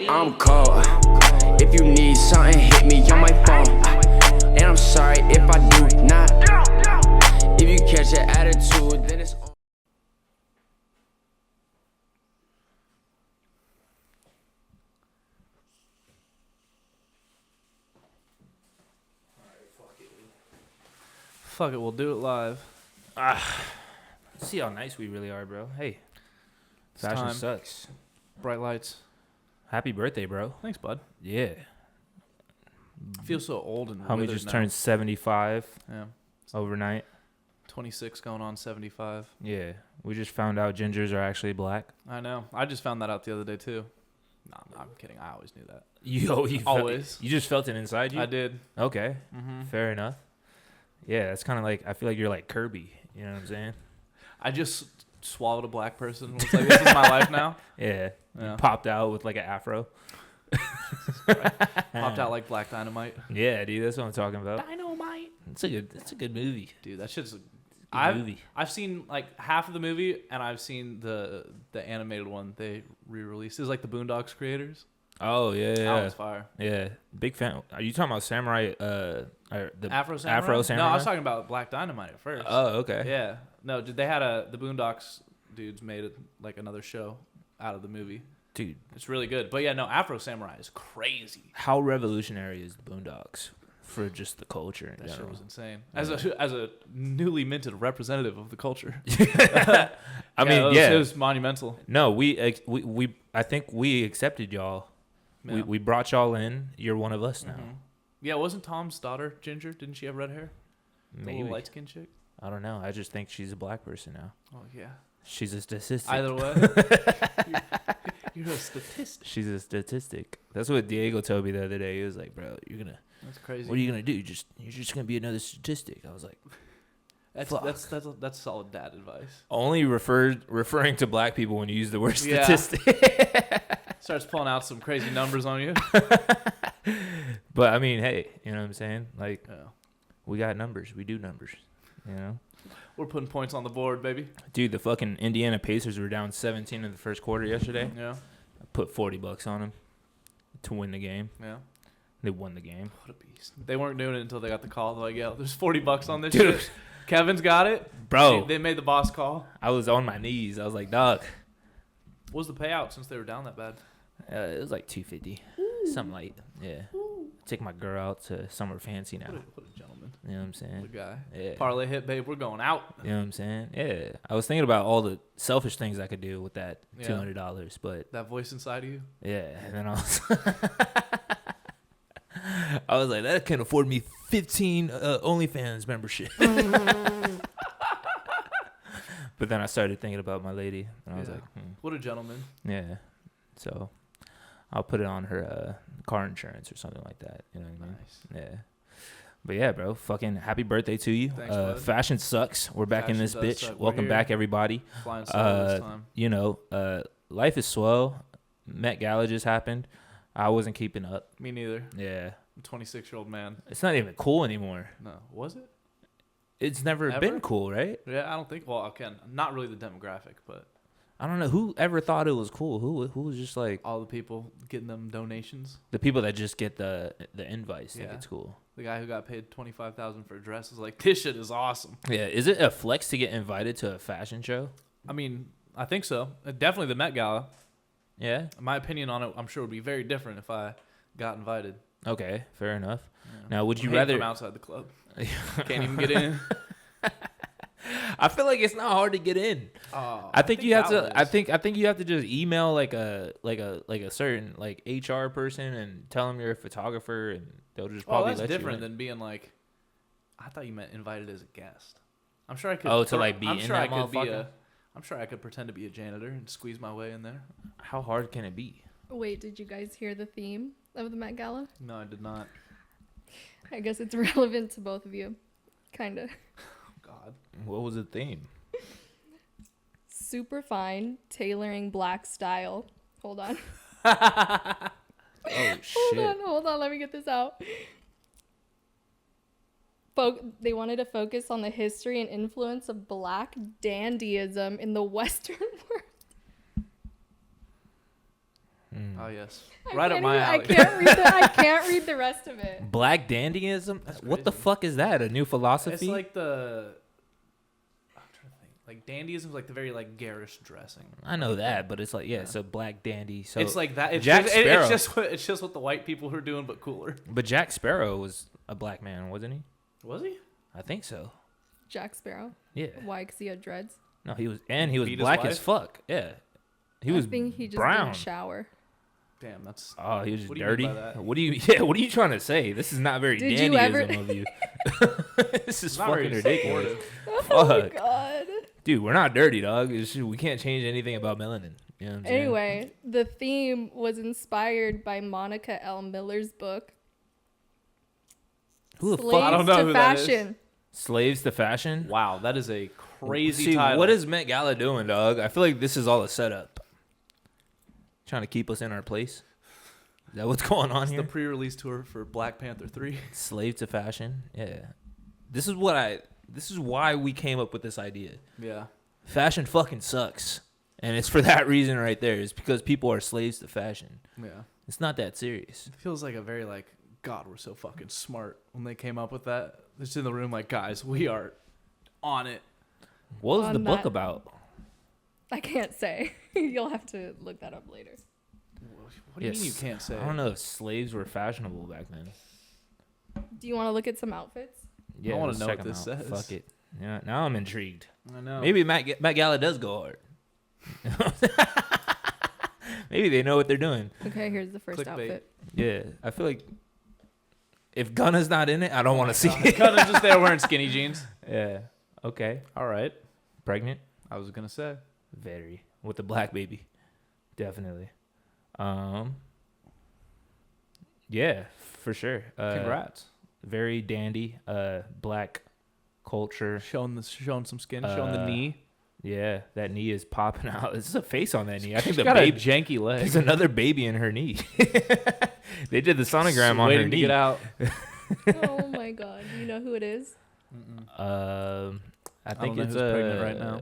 I'm cold. If you need something, hit me on my phone. And I'm sorry if I do not. If you catch an attitude, then it's on. Fuck it, we'll do it live. See how nice we really are, bro. Hey, It's fashion time. sucks. Bright lights. Happy birthday, bro. Thanks, bud. Yeah. I feel so old and Homie withered just now. turned 75 Yeah, overnight. 26 going on 75. Yeah. We just found out gingers are actually black. I know. I just found that out the other day too. No, I'm kidding. I always knew that. You Always. You just felt it inside you? I did. Okay. Mm-hmm. Fair enough. Yeah, it's kind of like, I feel like you're like Kirby. You know what I'm saying? I just swallowed a black person. It was like, this is my life now. Yeah. Yeah. Popped out with like an afro. Popped out like Black Dynamite. Yeah, dude. That's what I'm talking about. Dynamite. It's a good movie. Dude, that shit's... Movie. I've seen like half of the movie, and I've seen the animated one they re-released. It's like the Boondocks creators. Oh, yeah, That yeah. was fire. Yeah. Big fan. Are you talking about Samurai? Or the Afro Samurai? Afro Samurai? No, I was talking about Black Dynamite at first. Oh, okay. Yeah. No, they had the Boondocks dudes made like another show out of the movie. Dude, It's really good. But yeah, no, Afro Samurai is crazy. how revolutionary is the Boondocks for just the culture in That shit general? was insane. As a newly minted representative of the culture. It It was monumental. No, we I think we accepted y'all. Yeah. We brought y'all in. You're one of us now. Mhm. Yeah, wasn't Tom's daughter ginger? Didn't she have red hair? The Maybe. little light skinned chick? I don't know. I just think she's a black person now. Oh yeah. She's a statistic. Either way. You're a statistic. She's a statistic. That's what Diego told me the other day. He was like, "Bro, That's crazy. what are you gonna do? You're just gonna be another statistic." I was like, That's solid dad advice. only referring to black people when you use the word Yeah. statistic. Starts pulling out some crazy numbers on you. But I mean, hey, you know what I'm saying? Like, Yeah. we got numbers. We do numbers. You know, We're putting points on the board, baby. dude. The fucking Indiana Pacers were down 17 in the first quarter yesterday. Yeah. I put $40 on them to win the game. Yeah. They won the game. What a beast. They weren't doing it until they got the call. They're like, yeah, there's $40 on this Dude. shit. Kevin's got it. Bro, They made the boss call. I was on my knees. I was like, dog. What was the payout since they were down that bad? It was like $250, something like, yeah. Take my girl out to somewhere fancy now. What a gentleman. You know what I'm What a saying? guy. Yeah. Parlay hit, babe. We're going out. You know what I'm saying? Yeah. I was thinking about all the selfish things I could do with that Yeah. $200, but That voice inside of you. yeah. And then I was like, that can afford me 15 OnlyFans membership. But then I started thinking about my lady, and I was Yeah. like, What a gentleman. yeah. So I'll put it on her car insurance or something like that. You know what I mean? Nice. Yeah. But yeah, bro, fucking happy birthday to you. Thanks, bud. Fashion sucks. We're back in Fashion this does bitch. suck. We're Welcome here. back, everybody. Flying solo this time. You know, life is slow. Met Gala just happened. I wasn't keeping up. Me neither. Yeah. I'm a 26-year-old man. It's not even cool anymore. No. Was it? It's never Ever? been cool, right? Yeah, I don't think. Well, okay, not really the demographic, but I don't know. Who ever thought it was cool? Who was just like all the people getting them donations. the people that just get the invites think Yeah. it's cool. The guy who got paid $25,000 for a dress is like, this shit is awesome. Yeah. Is it a flex to get invited to a fashion show? I mean, I think so. Definitely the Met Gala. Yeah. My opinion on it, I'm sure, would be very different if I got invited. Okay. Fair enough. Yeah. Now, would you I hate rather? from outside the club? Can't even get in. I feel like it's not hard to get in. Oh, I think you have that to. I was- think you have to just email like a certain like HR person and tell them you're a photographer, and they'll just Oh, probably that's let different you in. than being like. I thought you meant invited as a guest. I'm sure I could. Oh, to, like, be I'm in sure that I could be motherfucker? I'm sure I could pretend to be a janitor and squeeze my way in there. How hard can it be? Wait, did you guys hear the theme of the Met Gala? No, I did not. I guess it's relevant to both of you. Kinda. Oh, God. What was the theme? Super fine, tailoring black style. Hold on. Oh shit! Hold on, let me get this out. They wanted to focus on the history and influence of black dandyism in the Western world. Oh yes, I right up can't my even- alley. I can't read the rest of it. Black dandyism? What the crazy. fuck is that? A new philosophy? It's like the. I'm trying to think. Like dandyism is like the very like garish dressing. I know that, but it's like it's a black dandy. So It's like that. It's Jack just, Sparrow. it's just what the white people are doing, but cooler. But Jack Sparrow was a black man, wasn't he? Was he? I think so. Jack Sparrow. Yeah. Why? Because he had dreads. No, he was Beat his black as wife? fuck. Yeah. He I was think he just brown. didn't shower. Damn, that's. Oh, he was just What do you mean dirty. by that? What are you trying to say? This is not very Did you dandyism ever- of you. This is Not very fucking ridiculous. supportive. Oh my Fuck. god. Dude, we're not dirty, dog. We can't change anything about melanin. You know what I'm saying? Anyway, the theme was inspired by Monica L. Miller's book. Who the Slaves fuck? I don't know to who that is. Fashion. Slaves to fashion? Wow, that is a crazy See, title. what is Met Gala doing, dog? I feel like this is all a setup. Trying to keep us in our place. Is that what's going on It's here? the pre-release tour for Black Panther 3? Slave to fashion? Yeah. This is why we came up with this idea. Yeah. Fashion fucking sucks. And it's for that reason right there. It's because people are slaves to fashion. Yeah. It's not that serious. It feels like a very like, God, we're so fucking smart when they came up with that. Just in the room like, guys, we are on it. What was On the book that- about? I can't say. You'll have to look that up later. What do you mean you can't say? I don't know if slaves were fashionable back then. Do you want to look at some outfits? Yeah, wanna let's know check what 'em this out. says. Fuck it. Yeah, now I'm intrigued. I know. Maybe Met Gala does go hard. Maybe they know what they're doing. Okay, here's the first Clickbait. outfit. Yeah, I feel like if Gunna's not in it, I don't want to see it. Kind of just there wearing skinny jeans. Yeah. Okay. All right. Pregnant? I was gonna say. Very. With the black baby. Definitely. Yeah, for sure. Congrats. Very dandy. Black culture. Showing some skin. Showing the Uh, knee. Yeah, that knee is popping out. There's a face on that knee. I think She's the got baby. a janky leg. There's another baby in her knee. They did the sonogram on her Waiting to knee. get out. Oh my god. Do you know who it is? I think know it's who's pregnant right now.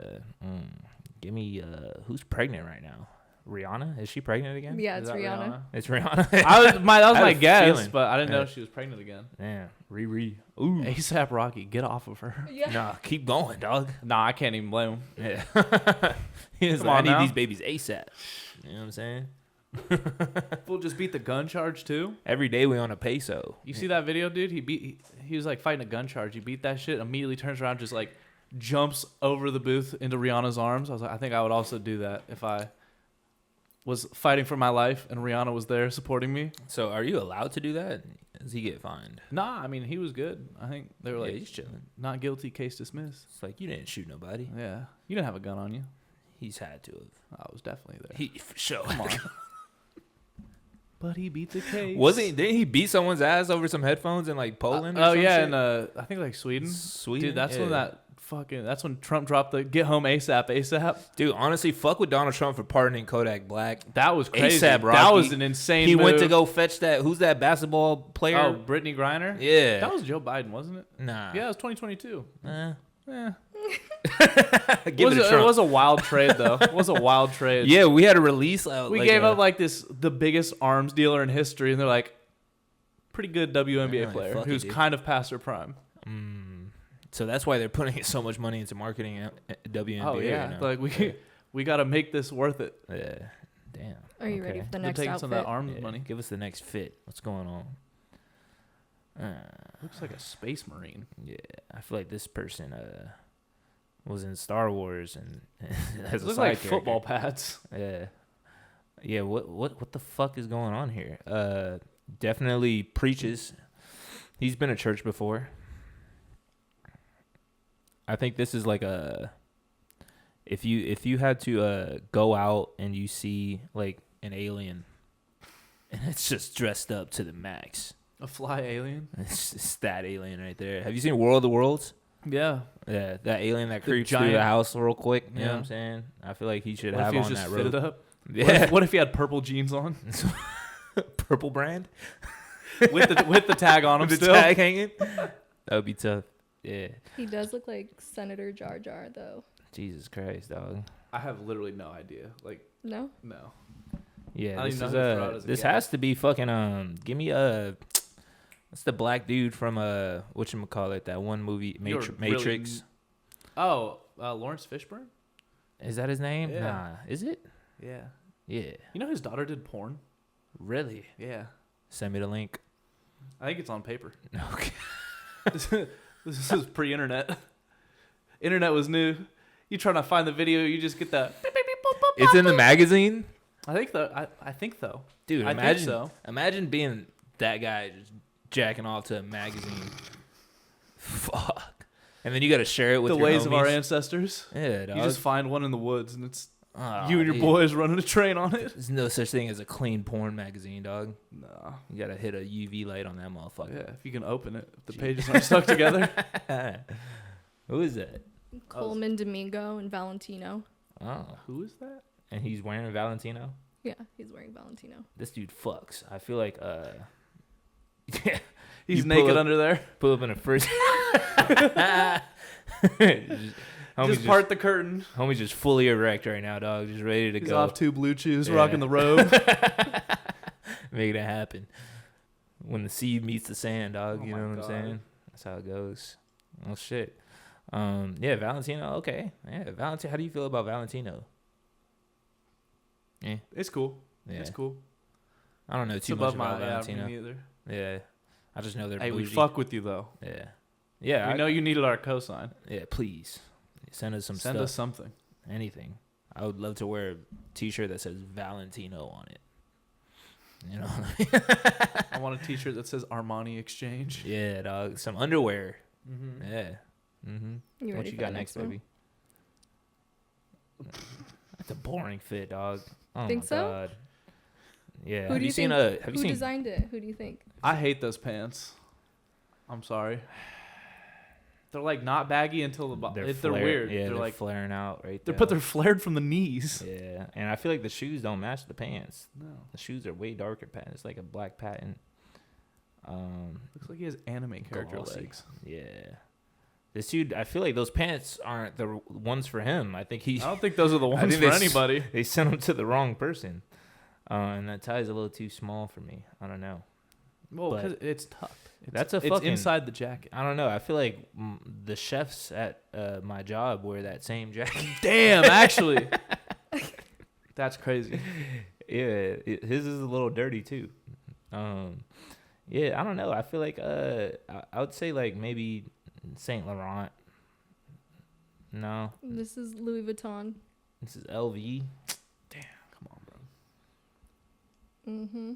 Give me who's pregnant right now? Rihanna? Is she pregnant again? Yeah, Is it's that Rihanna. It's Rihanna. that was I my had a guess, feeling. but I didn't know Yeah. she was pregnant again. Yeah, Riri. Ooh. ASAP Rocky, get off of her. Yeah. Nah, keep going, dog. Nah, I can't even blame him. Yeah. He was Come like, I on need now. these babies ASAP. You know what I'm saying? We'll just beat the gun charge too. Every day we on a peso. You see that video, dude? He was like fighting a gun charge. He beat that shit. Immediately turns around, just like jumps over the booth into Rihanna's arms. I was like, I think I would also do that if I was fighting for my life and Rihanna was there supporting me. So are you allowed to do that? Does he get fined? Nah, I mean he was good. I think they were Yeah, like he's chilling. not guilty, case dismissed. It's like you didn't shoot nobody. Yeah, you didn't have a gun on you. He's had to have. I was definitely there. He for sure. Come on. But he beat the case. Didn't he beat someone's ass over some headphones in like Poland? Or Oh some yeah, shit? and I think like Sweden. Sweden. Dude, that's yeah. when that's when Trump dropped the "Get home ASAP." Dude, honestly, fuck with Donald Trump for pardoning Kodak Black. That was crazy. A$AP That Rocky. was an insane. He went move. to go fetch that. Who's that basketball player? Oh, Brittany Griner. yeah. That was Joe Biden, wasn't it? nah. Yeah, it was 2022. Eh. Yeah. Give it to It Trump. was a wild trade though. It was a wild trade. Yeah, we had a release. We gave up like the biggest arms dealer in history, and they're like, pretty good WNBA Yeah, player fuck it, who's dude. kind of past her prime. So that's why they're putting so much money into marketing WNBA. Oh yeah, right now. like we got to make this worth it. Yeah. Damn. Are you ready for the They're next taking outfit? some of that arms Yeah, money. Give us the next fit. What's going on? Looks like a space marine. Yeah, I feel like this person was in Star Wars and has a Looks side like character. football pads. Yeah. Yeah, what the fuck is going on here? Definitely preaches. He's been to church before. I think this is like a if you had to go out and you see like an alien and it's just dressed up to the max. A fly alien. It's that alien right there. Have you seen World of the Worlds? Yeah. Yeah, that alien that The creeps through giant- the house real quick. You know what Yeah. I'm saying? I feel like he should What if have he was on just that fitted robe. up? Yeah, What if he had purple jeans on purple brand with the tag on him with the still? tag hanging. That would be tough. Yeah, He does look like Senator Jar Jar, though. Jesus Christ, dog. I have literally no idea. Like No? no. Yeah, I don't this even is know who Pharrell is this again. has to be fucking give me what's the black dude from whatchamacallit, that one movie You're really Matrix? Oh, Lawrence Fishburne? Is that his name? Yeah. Nah, is it? Yeah. Yeah. You know his daughter did porn? Really? Yeah. Send me the link. I think it's on paper. Okay. This is pre-internet. Internet was new. You trying to find the video, you just get that. It's in the magazine? I think though. I think though. Dude, I imagine think so. imagine being that guy just jacking off to a magazine. Fuck. And then you got to share it with The your ways of our homies. ancestors. Yeah, dog. You just find one in the woods, and it's Oh, you and your dude. boys running a train on it. There's no such thing as a clean porn magazine, dog. No. You got to hit a UV light on that motherfucker. Yeah, if you can open it, if the pages aren't stuck together. Who is that? Coleman Domingo and Valentino. Oh, Who is that? and he's wearing Valentino. Yeah, he's wearing Valentino. This dude fucks. I feel like He's You pull naked up- under there. pull up in a first. Just part the curtain. Homie's just fully erect right now, dog. Just ready to He's go. off two blue chews, Yeah. rocking the robe. Making it happen. When the seed meets the sand, dog. Oh You my know what God. I'm saying? That's how it goes. Oh shit. Yeah, Valentino. Okay. Yeah, Valentino. How do you feel about Valentino? Yeah. It's cool. Yeah. It's cool. I don't know It's too much above about my Valentino. me neither. Yeah. I just know they're Hey, we bougie. fuck with you though. Yeah. Yeah. We know you needed our cosign. Yeah, please. Send us some Send stuff. us something. Anything. I would love to wear a t-shirt that says Valentino on it. You know? I want a T-shirt that says Armani Exchange. Yeah, dog. Some underwear. Mm-hmm. Yeah. Mm-hmm. You What ready you for got the next, one? baby? That's a boring fit, dog. Oh Think my so? God. Yeah. Who have do you you seen think? Have you Who seen? designed it? Who do you think? I hate those pants. I'm sorry. They're like not baggy until the bottom. They're flare- weird. Yeah, they're like flaring out right they're there. but they're flared from the knees. Yeah, and I feel like the shoes don't match the pants. No. The shoes are way darker pattern. It's like a black pattern. Looks like he has anime character Glossy. legs. Yeah. This dude, I feel like those pants aren't the ones for him. I think he. I don't think those are the I ones think for they s- anybody. They sent them to the wrong person. And that tie is a little too small for me. I don't know. Well, but- 'cause it's tucked. That's a it's fucking- inside the jacket. I don't know. I feel like the chefs at my job wear that same jacket. Damn, actually. That's crazy. Yeah, his is a little dirty too. Yeah, I don't know. I feel like I would say like maybe Saint Laurent. No, This is Louis Vuitton. this is LV. Come on, bro. Mm-hmm.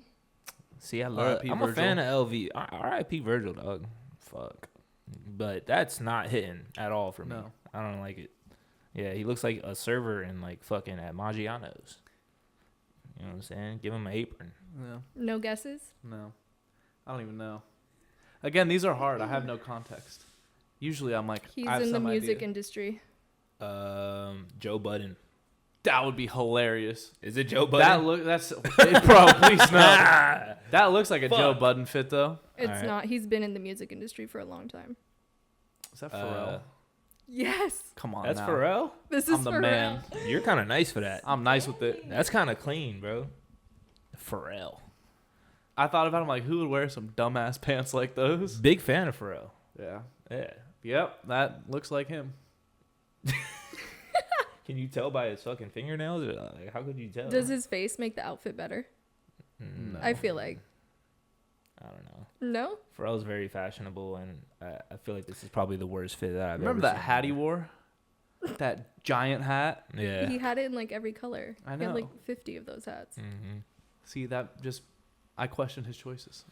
See, I love. R.I.P. I'm a fan Virgil. of LV. R.I.P. Virgil, dog. Fuck. But that's not hitting at all for me. No. I don't like it. Yeah, he looks like a server in like fucking at Maggiano's. You know what I'm saying? Give him an apron. No. No guesses? No. I don't even know. Again, these are hard. I have no context. Usually I'm like, He's I have in the some music idea. industry. Joe Budden. That would be hilarious. Is it Joe Budden? That's bro, please no. That looks like a Joe Fuck. Budden fit though. It's Alright. not. He's been in the music industry for a long time. Is that Pharrell? Yes. Come on, That's now. Pharrell? This is I'm the Pharrell. man. You're kind of nice for that. I'm nice with it. That's kind of clean, bro. Pharrell. I thought about him like, who would wear some dumbass pants like those? Big fan of Pharrell. Yeah. Yeah. Yep, that looks like him. Can you tell by his fucking fingernails? Or like, how could you tell? Does his face make the outfit better? No. I feel like. I don't know. No? Pharrell's very fashionable, and I feel like this is probably the worst fit that I've Remember ever that seen. hat he wore? That giant hat? Yeah. He had it in like every color. I He had know. like 50 of those hats. Mm-hmm. See, that just, I question his choices.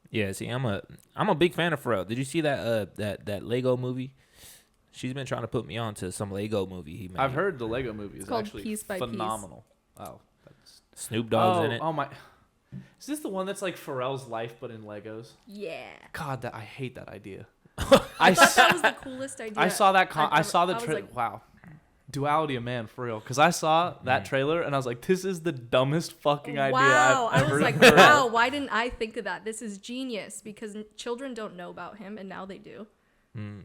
Yeah. See, I'm a big fan of Pharrell. Did you see that that Lego movie? She's been trying to put me on to some Lego movie he made. I've heard the Lego movie is It's called actually Piece by Piece. phenomenal. Oh, that's Snoop Dogg's in it. Oh my! Is this the one that's like Pharrell's life but in Legos? Yeah. God, that I hate that idea. I thought that was the coolest idea. I saw that. I've I ever- saw the I was trailer. like- Wow, duality of man for real. Because I saw that trailer and I was like, this is the dumbest fucking idea Wow. I've I ever was like, heard. wow, why didn't I think of that? This is genius because children don't know about him and now they do. Mm.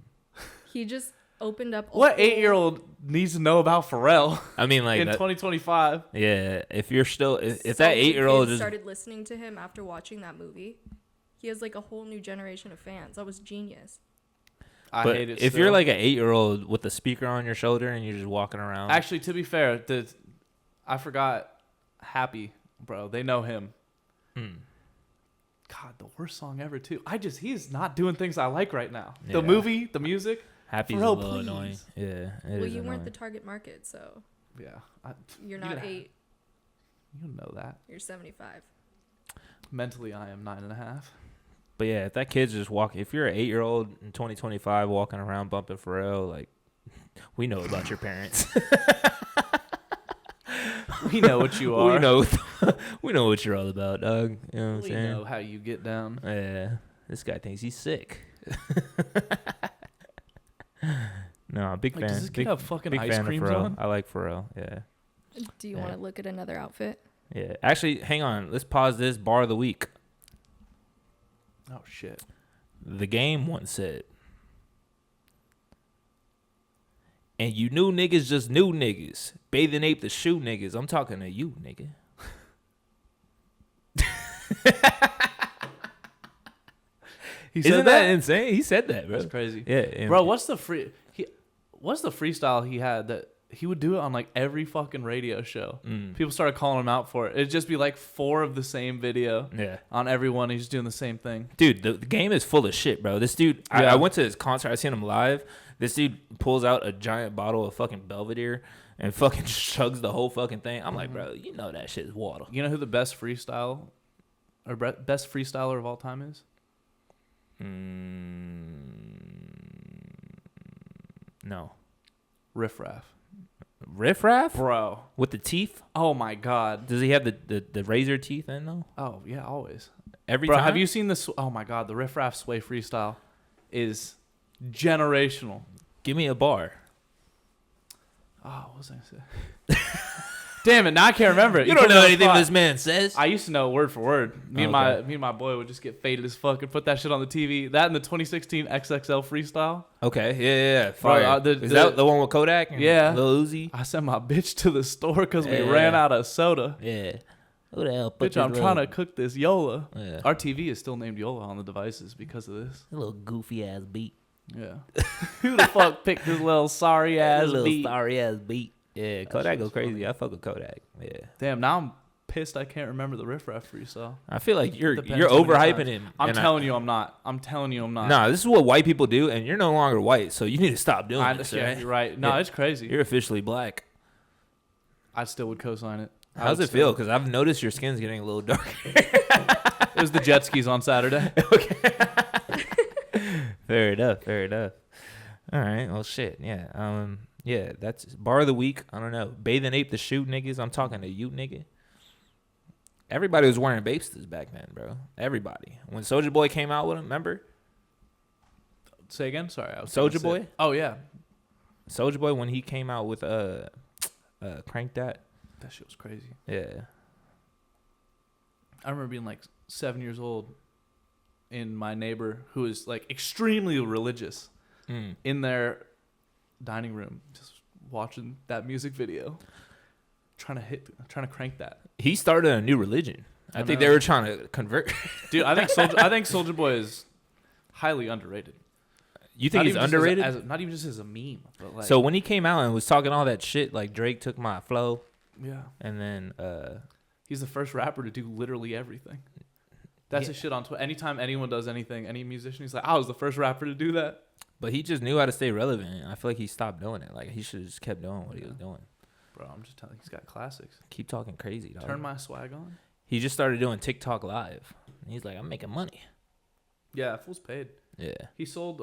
He just opened up. What 8-year-old needs to know about Pharrell I mean, like in that, 2025? yeah. If you're still, if So that many 8-year-old kids is, started listening to him after watching that movie. He has like a whole new generation of fans. That was genius. I but hate it. if still. you're like an 8-year-old with a speaker on your shoulder and you're just walking around, Actually, to be fair, I forgot Happy, bro. They know him. God, the worst song ever too. He is not doing things I like right now. Yeah. The movie, the music. Happy's Pharrell, a little please. annoying. Yeah, it Well, is you weren't annoying. the target market, so Yeah, you're You not gotta- 8. you know that. You're 75. Mentally, I am 9.5. But yeah, if that kid's just walking, if you're an 8-year-old in 2025 walking around bumping Pharrell, like, we know about your parents. We know what you are. we know, we know what you're all about, dog. You know what I'm We saying? know how you get down. Yeah, this guy thinks he's sick. No, big Like, fan. does this kid big, have fucking big ice fan creams of Pharrell. on? I like Pharrell. Yeah, Do you Yeah. want to look at another outfit? yeah. Actually, hang on. Let's pause this. Bar of the week. Oh shit. The Game once said, and you new niggas just new niggas. Bathing ape the shoe niggas. I'm talking to you, nigga. Isn't that insane? He said that, bro. That's crazy. Yeah, and Bro, what's the freestyle he had that he would do it on like every fucking radio show? People started calling him out for it. It'd just be like 4 of the same video Yeah. on everyone. He's just doing the same thing. Dude, the Game is full of shit, bro. This dude, Yeah. I went to his concert. I seen him live. This dude pulls out a giant bottle of fucking Belvedere and fucking chugs the whole fucking thing. I'm like, bro, you know that shit is water. You know who the best freestyler of all time is? No. Riff Raff. Riff Raff? Bro. With the teeth? Oh my god. Does he have the razor teeth in though? Oh yeah, always. Every Bro, time? have you seen this? Oh my god, the Riff Raff Sway freestyle is generational. Give me a bar. Oh, what was I gonna say? Damn it! Now I can't remember it. You don't put me know on the anything spot. this man says. I used to know word for word. Me and Okay. my boy would just get faded as fuck and put that shit on the TV. That and the 2016 XXL freestyle. Okay, yeah. Bro, Fire. the- Is that the one with Kodak? And Yeah. Lil Uzi? I sent my bitch to the store because we Yeah. ran out of soda. Yeah. Who the hell put Bitch, I'm trying to cook this Yola. Yeah. Our TV is still named Yola on the devices because of this. A little goofy ass beat. Yeah. Who the fuck picked this little sorry ass little beat? sorry ass beat. Yeah, Kodak shit go was crazy. funny. I fuck with Kodak. Yeah. Damn, now I'm pissed I can't remember the Riff Raff freestyle. I feel like you're Depends how many overhyping times. him. I'm telling you I'm not. Nah, this is what white people do, and you're no longer white, so you need to stop doing I this. understand. Right? You're right. No, Yeah. it's crazy. You're officially black. I still would co-sign it. I How's would it feel? still- Because I've noticed your skin's getting a little darker. It was the jet skis on Saturday. Fair enough. Fair enough. All right. Well, shit. Yeah. Yeah. That's bar of the week. I don't know. Bathing ape the shoe niggas. I'm talking to you, nigga. Everybody was wearing Bapestas back then, bro. Everybody. When Soulja Boy came out with them, remember? Say again? Sorry. I was Soulja gonna say- Boy? Oh, yeah. Soulja Boy when he came out with Crank That. That shit was crazy. Yeah. I remember being like 7 years old in my neighbor who is like extremely religious in their dining room just watching that music video trying to crank that. He started a new religion. I think they know. were trying to convert. Dude, I think Soulja Boy is highly underrated. You think Not he's even just underrated? not even just as a meme, but like So when he came out and was talking all that shit, like Drake took my flow, yeah. and then He's the first rapper to do literally everything. That's his shit on Twitter. Anytime anyone does anything, any musician, he's like, I was the first rapper to do that. but he just knew how to stay relevant. I feel like he stopped doing it. Like he should have just kept doing what he was doing. Bro, I'm just telling you, he's got classics. Keep talking crazy, dog. Turn my swag on. He just started doing TikTok live. And he's like, I'm making money. Yeah, fool's paid. Yeah. He sold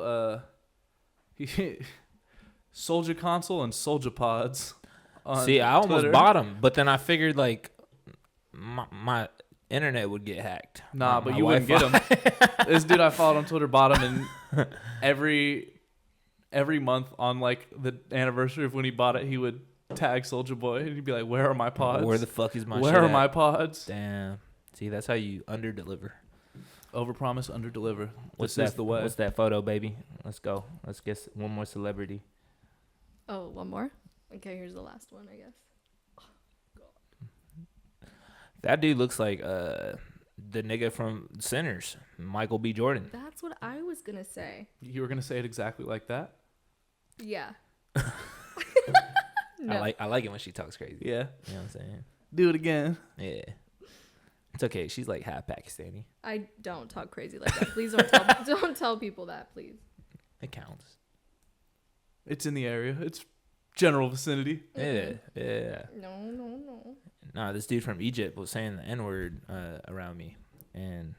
Soldier Console and Soldier Pods. On See, I almost Twitter. bought him, but then I figured like my internet would get hacked. Nah, My- but my you wouldn't get Wi-Fi. him. This dude I followed on Twitter bought him, and every month on like the anniversary of when he bought it, he would tag Soldier Boy and he'd be like, "Where are my pods? Where the fuck is my shit Where are at? my pods?" Damn. See, that's how you underdeliver. Overpromise, underdeliver. What's This that? is the way. What's that photo, baby? Let's go. Let's get one more celebrity. Oh, one more? Okay, here's the last one, I guess. That dude looks like the nigga from Sinners, Michael B. Jordan. That's what I was gonna say. You were gonna say it exactly like that? Yeah. No. I like it when she talks crazy. Yeah. You know what I'm saying? Do it again. Yeah. It's okay. She's like half Pakistani. I don't talk crazy like that. Please don't tell people that, please. It counts. It's in the area. It's general vicinity. Yeah. Yeah. No. Nah, this dude from Egypt was saying the N-word around me, and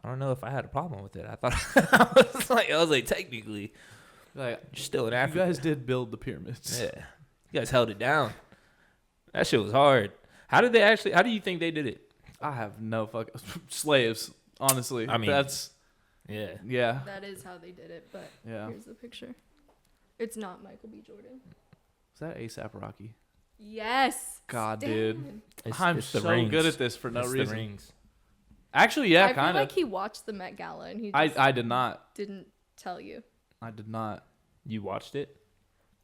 I don't know if I had a problem with it. I thought I was like technically, Like, you're still in you Africa. guys did build the pyramids. Yeah, you guys held it down. That shit was hard. How do you think they did it? I have no fuck slaves. Honestly, I mean, that's yeah. That is how they did it, but Yeah. here's the picture. It's not Michael B. Jordan. Is that ASAP Rocky? Yes. God, Stan. dude. It's I'm the so rings. good at this for no It's reason. The rings. Actually, yeah, I feel kind of. like he watched the Met Gala and he just I did not. didn't tell you. I did not. You watched it,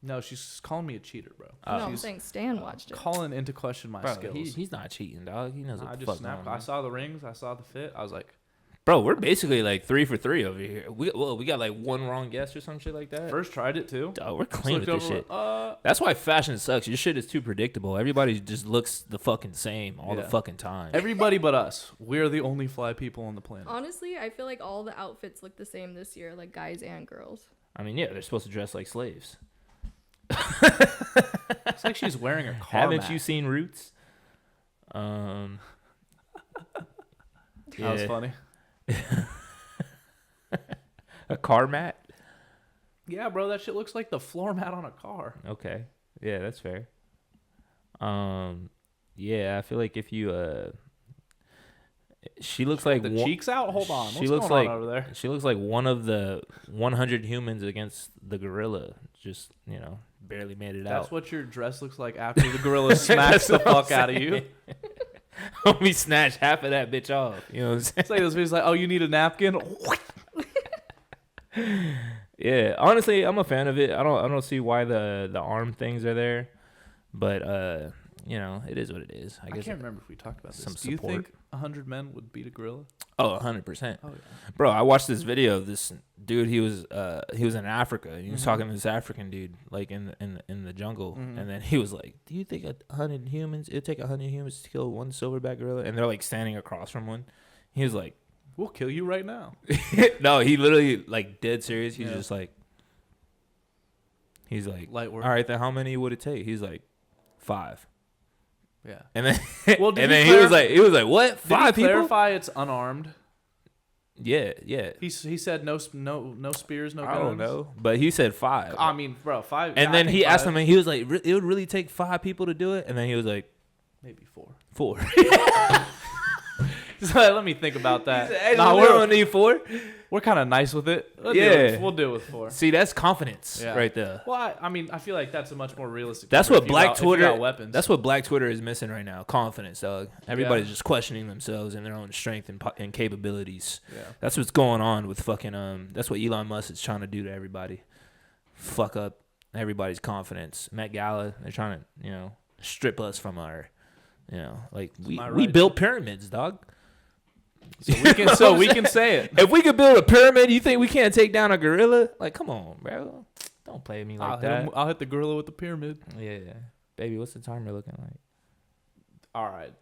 No, she's calling me a cheater, bro. No, I'm She's saying Stan watched it. calling into question my bro? skills. He's not cheating, dog. He knows I what the just fuck snapped. going I on. saw the rings. I saw the fit. I was like, Bro, we're basically like 3 for 3 over here. We got like one wrong guess or some shit like that. first tried it too. Dog, we're Just clean with looked this over, shit. That's why fashion sucks. Your shit is too predictable. Everybody just looks the fucking same all the Yeah. fucking time. Everybody but us. We're the only fly people on the planet. Honestly, I feel like all the outfits look the same this year, like guys and girls. I mean, yeah, they're supposed to dress like slaves. It's like she's wearing a car Haven't mat. you seen Roots? That was funny. A car mat? Yeah, bro, that shit looks like the floor mat on a car. Okay. Yeah, that's fair. Yeah, I feel like if you she looks like The one- cheeks out. Hold on. She What's looks going like on over there? She looks like one of the 100 humans against the gorilla. Just, barely made it That's out. what your dress looks like after the gorilla smacks the That's what I'm fuck out of you. Homie snatched half of that bitch off. You know what I'm saying? It's like those videos like, oh, you need a napkin? Yeah, honestly, I'm a fan of it. I don't see why the arm things are there, but it is what it is. I I guess. can't remember if we talked about this. some Do you support. think 100 men would beat a gorilla? Oh, 100%. Oh, yeah. Bro, I watched this video of this dude. He was in Africa. He was Mhm. talking to this African dude, like in the jungle, Mhm. and then he was like, "Do you think 100 humans? It'd take 100 humans to kill one silverback gorilla?" And they're like standing across from one. He was like, We'll kill you right now. "No," he literally like dead serious. He's Yeah. just like, he's like, Light work. "All right, then how many would it take?" He's like, 5. Yeah. And then Well, did and he then he was like, "What? Did 5 he people?" clarify it's unarmed? Yeah. He said no spears, no guns. I don't know, but he said 5. I mean, bro, 5. And yeah, then I think he asked 5, him, and he was like, "It would really take 5 people to do it?" And then he was like, maybe 4. 4. Just let me think about that. Nah, we don't need 4. We're kind of nice with it. We'll do Yeah. it. We'll do it with 4. See, that's confidence Yeah. right there. Well, I mean, I feel like that's a much more realistic. That's number what if you Black got- if you Twitter. got weapons. That's what Black Twitter is missing right now. Confidence, dog. Everybody's Yeah. just questioning themselves and their own strength and capabilities. Yeah. That's what's going on with fucking. That's what Elon Musk is trying to do to everybody. Fuck up everybody's confidence. Met Gala, they're trying to strip us from our, like we I we right? built pyramids, dog. So we can say it. If we could build a pyramid, you think we can't take down a gorilla? Like, come on, bro. Don't play with me like that. I'll hit the gorilla with the pyramid. Yeah. Baby, what's the timer looking like? All right.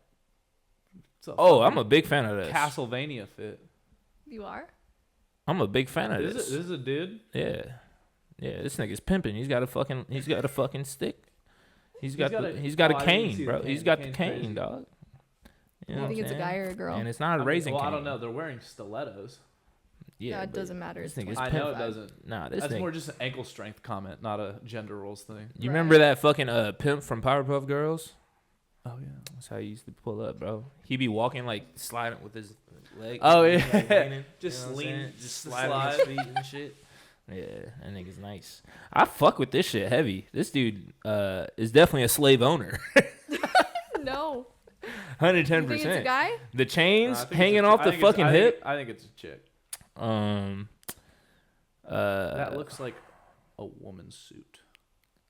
Oh, I'm a big fan of this. Castlevania fit. You are? I'm a big fan of This this. is a dude. Yeah. Yeah, this nigga's pimping. He's got a fucking stick. He's got a I didn't cane, see the bro. cane. He's got The the cane's cane, crazy. dog. You know I what think I'm it's a saying? guy or a girl. And it's not a I mean, raising well, cane. I don't know. They're wearing stilettos. Yeah, it but doesn't matter. this It's nigga's I know it 25. doesn't. Nah, this That's nigga. more just an ankle strength comment, not a gender roles thing. You Right. remember that fucking pimp from Powerpuff Girls? Oh yeah. That's how he used to pull up, bro. He be walking like sliding with his leg. Oh, like, yeah. leaning, Just you know what I'm lean- saying? just just sliding his slide. feet and shit. Yeah, that nigga's nice. I fuck with this shit heavy. This dude is definitely a slave owner. No. 110%. You think it's a guy? The chains No, I think hanging it's a- off I the think it's- fucking I think- hip. I think it's a chick. That That looks like a woman's suit.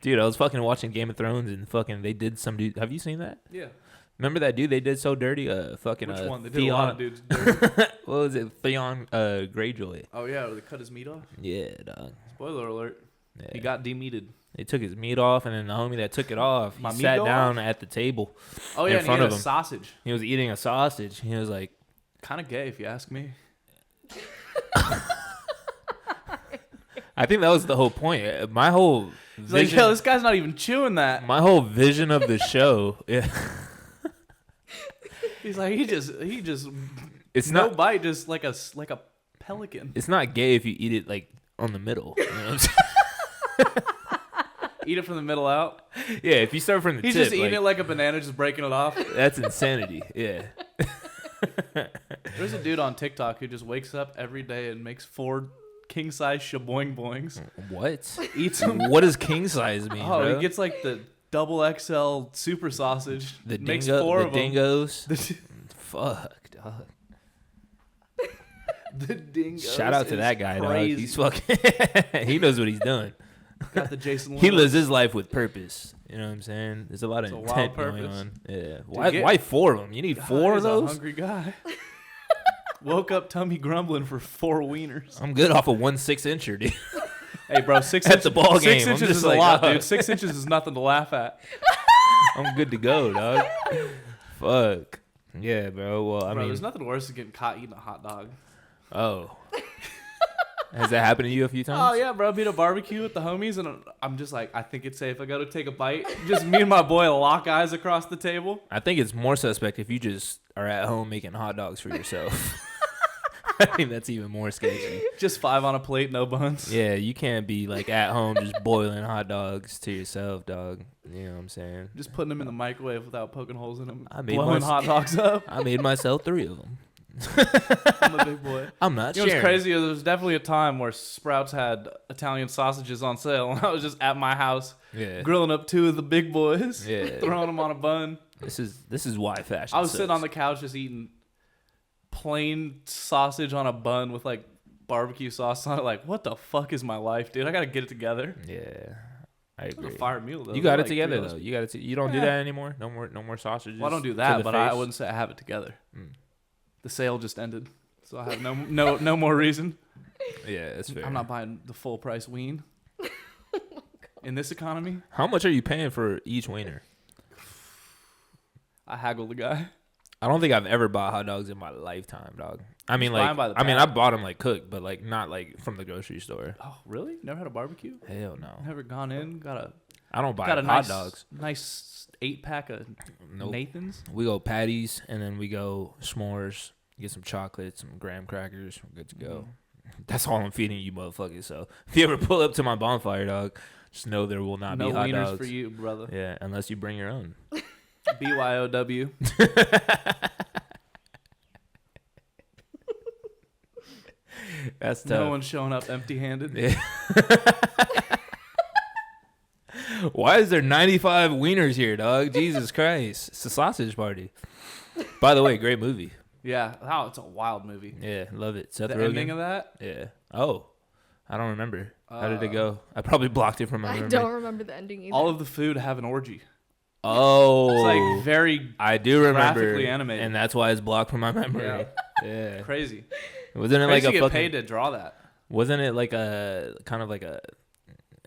Dude, I was fucking watching Game of Thrones and fucking they did some dude. Have you seen that? Yeah. Remember that dude they did so dirty? Fucking Which one? They did Theon. a lot of dudes dirty. What was it? Theon Greyjoy. Oh yeah, they cut his meat off. Yeah, dog. Spoiler alert. Yeah. He got demeated. They took his meat off, and then the homie that took it off, he My meat sat go down off? at the table. Oh yeah, in and front he of had a him. sausage. He was eating a sausage. He was like, Kind of gay, if you ask me. I think that was the whole point. My whole He's like, vision, yo, this guy's not even chewing that. my whole vision of the show. Yeah, He's like, he just, it's no not. bite, just like a pelican. It's not gay if you eat it like on the middle. You know what I'm saying? Eat it from the middle out. Yeah, if you start from the He's tip, just eating it like a banana, just breaking it off. that's insanity. Yeah. There's a dude on TikTok who just wakes up every day and makes 4 king size shaboing boings. What? Eats them. What does king size mean, Oh, bro? he gets like the double XL super sausage. the makes dingo, 4 the of them. dingoes. Fuck, dog. The dingoes. Shout out to is that guy, dog. crazy. He's fucking. He knows what he's doing. Got the Jason. He Momoa. lives his life with purpose. You know what I'm saying? There's a lot of It's a wild intent going purpose. on. Yeah. Why? get- Why 4 of them? You need God, 4 of he's a those? hungry guy. Woke up tummy grumbling for 4 wieners. I'm good off of 1 6-incher, dude. Hey, bro, 6 At inches, the ball 6 game, I'm inches just is a like, lot, oh. dude. 6 inches is nothing to laugh at. I'm good to go, dog. Fuck. Yeah, bro. Well, I Bro, mean, there's nothing worse than getting caught eating a hot dog. oh. Has that happened to you a few times? Oh yeah, bro. Be at a barbecue with the homies, and I'm just like, I think it's safe. I go to take a bite. Just me and my boy lock eyes across the table. I think it's more suspect if you just are at home making hot dogs for yourself. I think that's even more sketchy. Just 5 on a plate, no buns. Yeah, you can't be like at home just boiling hot dogs to yourself, dog. You know what I'm saying? Just putting them in the microwave without poking holes in them. I made Blowing my- hot dogs up. I made myself 3 of them. I'm a big boy. I'm not You know what's sharing. crazy? There was definitely a time where Sprouts had Italian sausages on sale, and I was just at my house Yeah. grilling up 2 of the big boys, Yeah. throwing them on a bun. This is why fashion. I was sitting on sucks. the couch just eating plain sausage on a bun with like barbecue sauce on it. Like, what the fuck is my life, dude? I gotta get it together. Yeah. I It was agree. a fire meal though. You got Like it together 3 though. hours. You got it. You don't do Yeah. that anymore. No more sausages. Well, I don't do to that, the but I face? wouldn't say I have it together. Mm. The sale just ended, so I have no more reason. Yeah, that's fair. I'm not buying the full price ween. In this economy, How much are you paying for each wiener? I haggle the guy. I don't think I've ever bought hot dogs in my lifetime, dog. I mean, Just buy like, 'em by the I mean, I pack. bought them like cooked, but like not like from the grocery store. Oh, really? Never had a barbecue? Hell no. Never gone in? Got I don't buy a hot nice dogs. nice 8-pack of Nope. Nathan's. We go patties and then we go s'mores. Get some chocolate, some graham crackers. We're good to go. Mm-hmm. That's all I'm feeding you, motherfuckers. So if you ever pull up to my bonfire, dog, just know there will not No be hot wieners dogs for you, brother. Yeah, unless you bring your own. BYOW. That's tough. No one's showing up empty-handed. Yeah. Why is there 95 wieners here, dog? Jesus Christ. It's a sausage party. By the way, great movie. Yeah. Wow, it's a wild movie. Yeah, love it. Seth The Rogen. ending of that? Yeah. Oh, I don't remember. How did it go? I probably blocked it from my I memory. don't remember the ending either. All of the food have an orgy. Oh. It's like very I do remember. graphically animated. And that's why it's blocked from my memory. Yeah. Yeah. crazy. Wasn't it Crazy like to a get fucking, paid to draw that. wasn't it like a kind of like a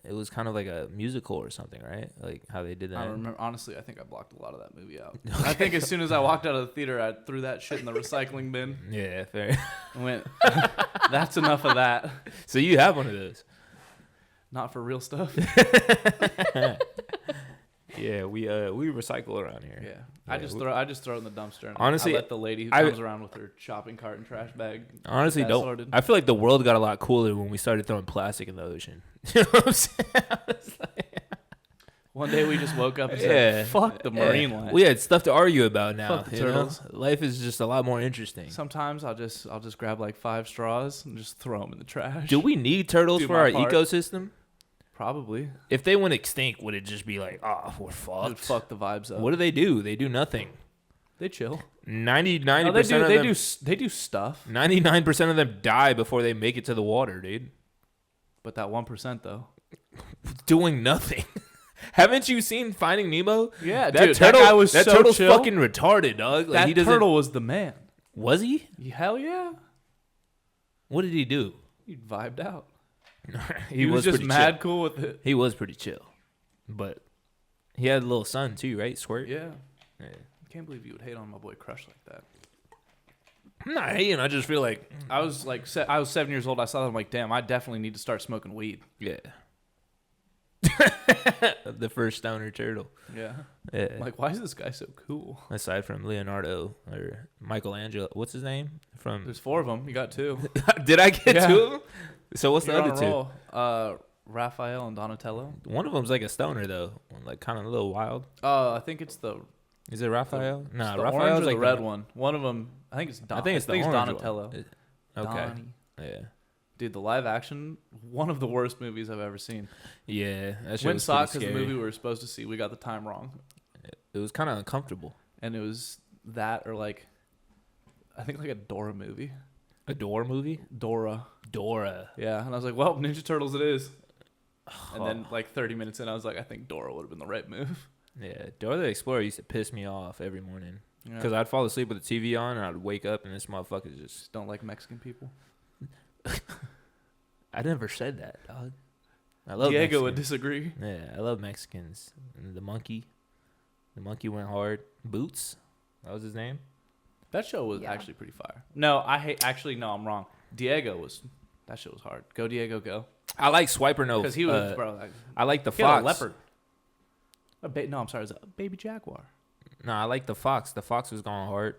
it was kind of like a musical or something, right? Like how they did that. I don't remember. Honestly, I think I blocked a lot of that movie out. I think as soon as I walked out of the theater, I threw that shit in the recycling bin Yeah, fair. and went, that's enough of that. So you have one of those. Not for real stuff. Yeah, we recycle around here. Yeah. Yeah, I just throw it in the dumpster. And Honestly, I let the lady who I- comes around with her shopping cart and trash bag. Honestly, get that don't. sorted. I feel like the world got a lot cooler when we started throwing plastic in the ocean. You know what I'm saying? It's like- One day we just woke up and Yeah. said, "Fuck the marine yeah. life." We had stuff to argue about now. Fuck the you know? turtles. Life is just a lot more interesting. Sometimes I'll just grab like 5 straws and just throw them in the trash. Do we need turtles Do for my our part. ecosystem? Probably. If they went extinct, would it just be like, oh, we're It would fucked? fuck the vibes up. What do? They do nothing. They chill. 90% No, they of do. them. They do stuff. 99% of them die before they make it to the water, dude. But that 1% though. doing nothing. Haven't you seen Finding Nemo? Yeah, that dude, turtle, that guy was that so turtle's chill. fucking retarded, dog. Like, That he doesn't. turtle was the man. Was he? Hell yeah. What did he do? He vibed out. he was just pretty mad chill. cool with it. He was pretty chill, but he had a little son too, right? Squirt. Yeah. Yeah. I can't believe you would hate on my boy Crush like that. I'm not hating. I just feel like I was like, I was 7 years old. I saw that. I'm like, damn, I definitely need to start smoking weed. yeah. The first stoner turtle. Yeah. Yeah. I'm like, why is this guy so cool? Aside from Leonardo or Michelangelo, what's his name? From There's 4 of them. You got 2. did I get Yeah. 2 of them? So what's You're the on other a 2? roll. Raphael and Donatello. One of them's like a stoner though, like kind of a little wild. I think it's the Is it Raphael? it's Nah, the Raphael's orange or like the red one. One of them, I think it's I think it's the orange Donatello. one. Okay. Donnie. Yeah. Dude, the live action, one of the worst movies I've ever seen. Yeah. That shit Went was saw it pretty because the scary. movie we were supposed to see, we got the time wrong. It was kind of uncomfortable. And it was that or like, I think like a Dora movie. A Dora movie? Dora. Dora. Yeah. And I was like, well, Ninja Turtles it is. And then like 30 minutes in, I was like, I think Dora would have been the right move. Yeah, Dora the Explorer used to piss me off every morning Yeah. because I'd fall asleep with the TV on and I'd wake up and this motherfucker just. Just don't like Mexican people. I never said that, dog. I love Diego would Mexicans. disagree. Yeah, I love Mexicans. And the monkey went hard. Boots, that was his name. That show was Yeah. actually pretty fire. No, I'm wrong. Diego was, that shit was hard. Go Diego, go. I like Swiper No. Because he was, bro, like, I like the he had fox. a leopard. No, I'm sorry, it was a baby jaguar. No, I like the fox. The fox was going hard.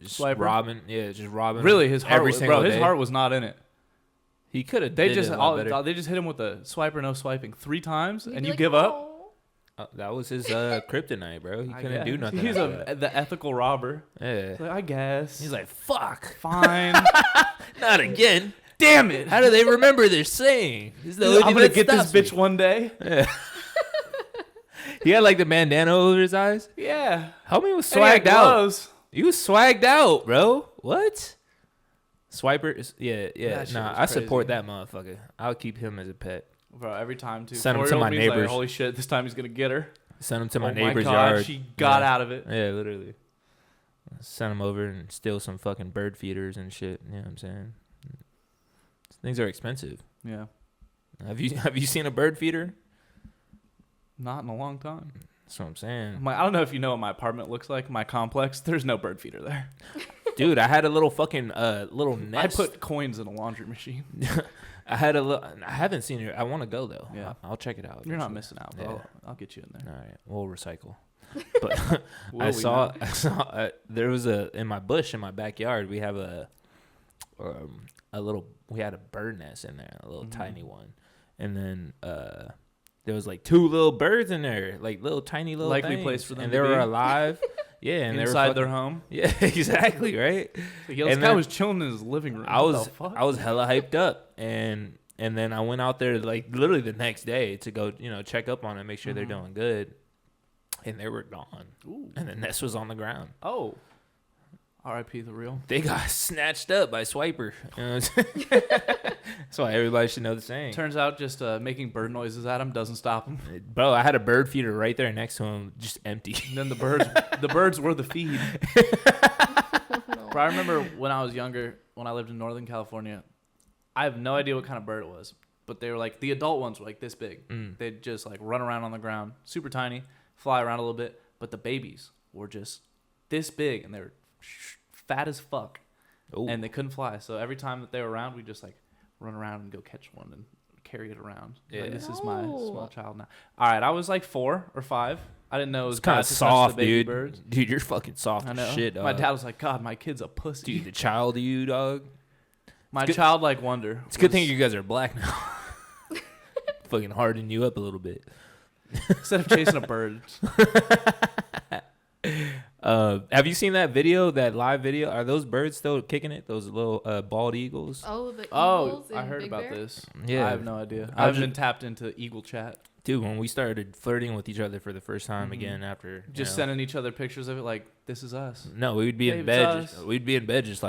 Just Swiper? robbing. Yeah, just robbing. Really, his heart, every single his day. heart was not in it. He could have. They did just it a lot better. they just hit him with a swipe or no swiping 3 times, You'd and be you like, give up. "Oh." That was his kryptonite, bro. He I couldn't do guess. nothing. He's after that. the ethical robber. Yeah. He's like, I guess. He's like, fuck. fine. Not again. Damn it. How do they remember their saying? This is the only I'm thing gonna that get this stops me. bitch one day. Yeah. He had like the bandana over his eyes. Yeah. Homie was And he had swagged out. gloves. He was swagged out, bro. What? Swiper is yeah. That shit Nah, was I support crazy. that motherfucker. I'll keep him as a pet. Bro, every time, too. Send him to 4-year-old my me's like, neighbors. holy shit, this time he's gonna get her. Send him to my Oh neighbor's my God, yard. she got Yeah. out of it. Yeah, literally. Send him over and steal some fucking bird feeders and shit. You know what I'm saying? Things are expensive. Yeah. Have you seen a bird feeder? Not in a long time. That's what I'm saying. I don't know if you know what my apartment looks like, my complex. There's no bird feeder there. Dude, I had a little fucking little nest. I put coins in a laundry machine. I had a little. I haven't seen it. I want to go though. Yeah. I'll check it out. You're not eventually. missing out. Yeah. I'll get you in there. All right, we'll recycle. But Will I we saw now? there was in my bush in my backyard. We have a little. We had a bird nest in there, a little tiny one, and then there was like 2 little birds in there, like little tiny little Likely things, place for them and to they be. were alive. Yeah, and Inside they their were home. yeah, exactly right. Like, yo, this And guy then- was chilling in his living room. I What was the fuck? I was hella hyped up, and then I went out there like literally the next day to go check up on them, make sure they're doing good, and they were gone. Ooh. And the nest was on the ground. Oh. R.I.P. the real. They got snatched up by Swiper. You know what I'm saying? That's why everybody should know the saying. Turns out just making bird noises at him doesn't stop him. Bro, I had a bird feeder right there next to him, just empty. And then the birds were the feed. Bro, I remember when I was younger, when I lived in Northern California, I have no idea what kind of bird it was, but they were like, the adult ones were like this big. They'd just like run around on the ground, super tiny, fly around a little bit, but the babies were just this big, and they were fat as fuck, Ooh. and they couldn't fly. So every time that they were around, we just like run around and go catch one and carry it around. Yeah. Like, this is my No. small child now. All right, I was like 4 or 5. I didn't know it was It's kind bad of to touch soft, the baby dude. birds. Dude, you're fucking soft I as know. shit, dog. My dad was like, God, my kid's a pussy. Dude, the child of you, dog. my good- childlike wonder. It's a good was- thing you guys are black now. Fucking harden you up a little bit. Instead of chasing a bird. Have you seen that video, that live video? Are those birds still kicking it? Those little bald eagles? Oh, the Oh, eagles I in heard Big about Bear? this. Yeah. I have no idea. I I was haven't been tapped into Eagle Chat. Dude, when we started flirting with each other for the first time Mhm. again after Just sending each other pictures of it like, this is us. No, we'd be in Babe, bed. it's us. We'd be in bed just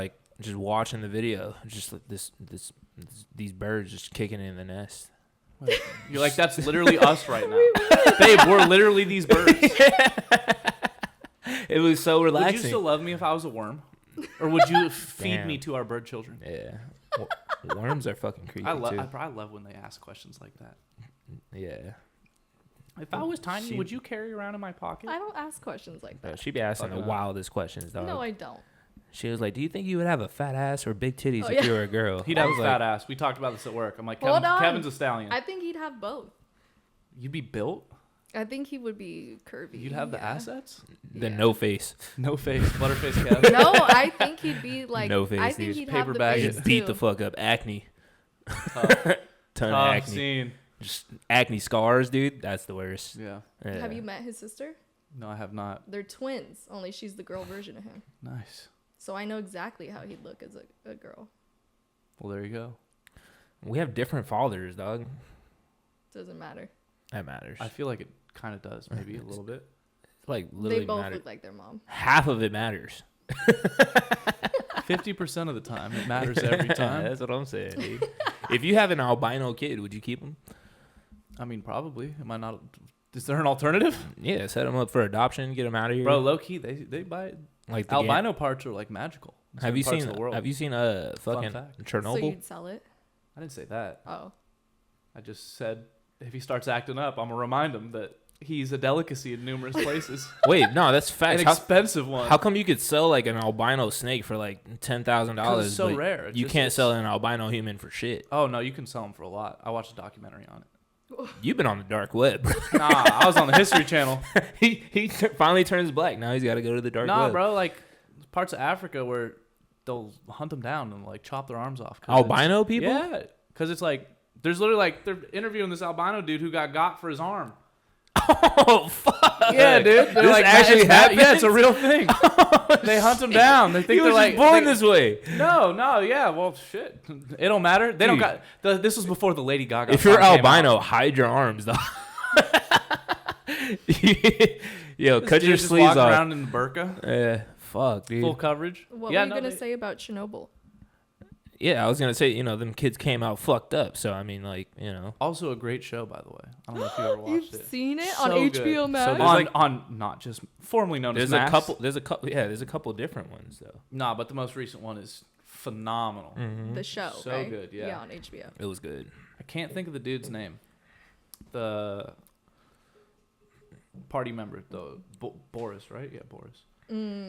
watching the video, just like these birds just kicking it in the nest. You're like, that's literally us right now. Babe, we're literally these birds. It was so relaxing. Would you still love me if I was a worm? Or would you feed me to our bird children? Yeah. Worms are fucking creepy, I too. love when they ask questions like that. Yeah. If I was tiny, would you carry around in my pocket? I don't ask questions like that. She be asking the Fucking wildest questions, dog. No, I don't. She was like, do you think you would have a fat ass or big titties if you were a girl? He'd have a fat ass. We talked about this at work. I'm like, Hold on. Kevin's a stallion. I think he'd have both. You'd be built? I think he would be curvy. You'd have the assets? Then no face. No face. Butterface Kevin. No, I think he'd be like. No face, I think dude. he'd Paper have the bag face it. Beat too. the fuck up. Acne. Ton of Tough acne. scene. Just acne scars, dude. That's the worst. Yeah. Yeah. Have you met his sister? No, I have not. They're twins. Only she's the girl version of him. Nice. So I know exactly how he'd look as a girl. Well, there you go. We have different fathers, dog. Doesn't matter. That matters. I feel like it kind of does, maybe a little bit. Like literally They both matters. look like their mom. Half of it matters. 50% of the time. It matters every time. That's what I'm saying, dude. If you have an albino kid, would you keep him? I mean, probably. Am I not? Is there an alternative? Yeah, set him up for adoption, get him out of here. Bro, low key, they buy like the albino parts are like magical. in Have you certain parts seen? of the world. Have you seen fucking fact. Chernobyl? So you'd sell it? I didn't say that. Oh. I just said if he starts acting up, I'm gonna remind him that he's a delicacy in numerous places. Wait, no, that's facts. An expensive one. How come you could sell like an albino snake for like $10,000? It's so rare. You can't sell an albino human for shit. Oh no, you can sell them for a lot. I watched a documentary on it. You've been on the dark web. Nah, I was on the History Channel. he finally turns black. Now he's got to go to the dark Nah, web. bro, like parts of Africa where they'll hunt them down and like chop their arms off. Albino people? Yeah, because it's like there's literally like they're interviewing this albino dude who got for his arm. Oh fuck! Yeah, dude. They're This like, actually happened? Yeah, it's a real thing. They hunt him down. They think He was they're just like born this way. No, yeah. Well, shit. It don't matter. They don't Dude. got. This was before the Lady Gaga. If you're song came albino, out. hide your arms, though. Yo, This cut dude your just sleeves walking off. around in the burqa, Fuck, dude. full coverage. What yeah, were you no, gonna they- say about Chernobyl? Yeah, I was gonna say, them kids came out fucked up. So I mean, like, Also a great show, by the way. I don't know if you ever watched You've it. seen it So on good. HBO So Max? there's on not just formerly known as there's a Max. couple. There's a couple different ones though. Nah, but the most recent one is phenomenal. The show, So right? good, yeah. Yeah, on HBO. It was good. I can't think of the dude's name. The party member, the Boris, right? Yeah, Boris.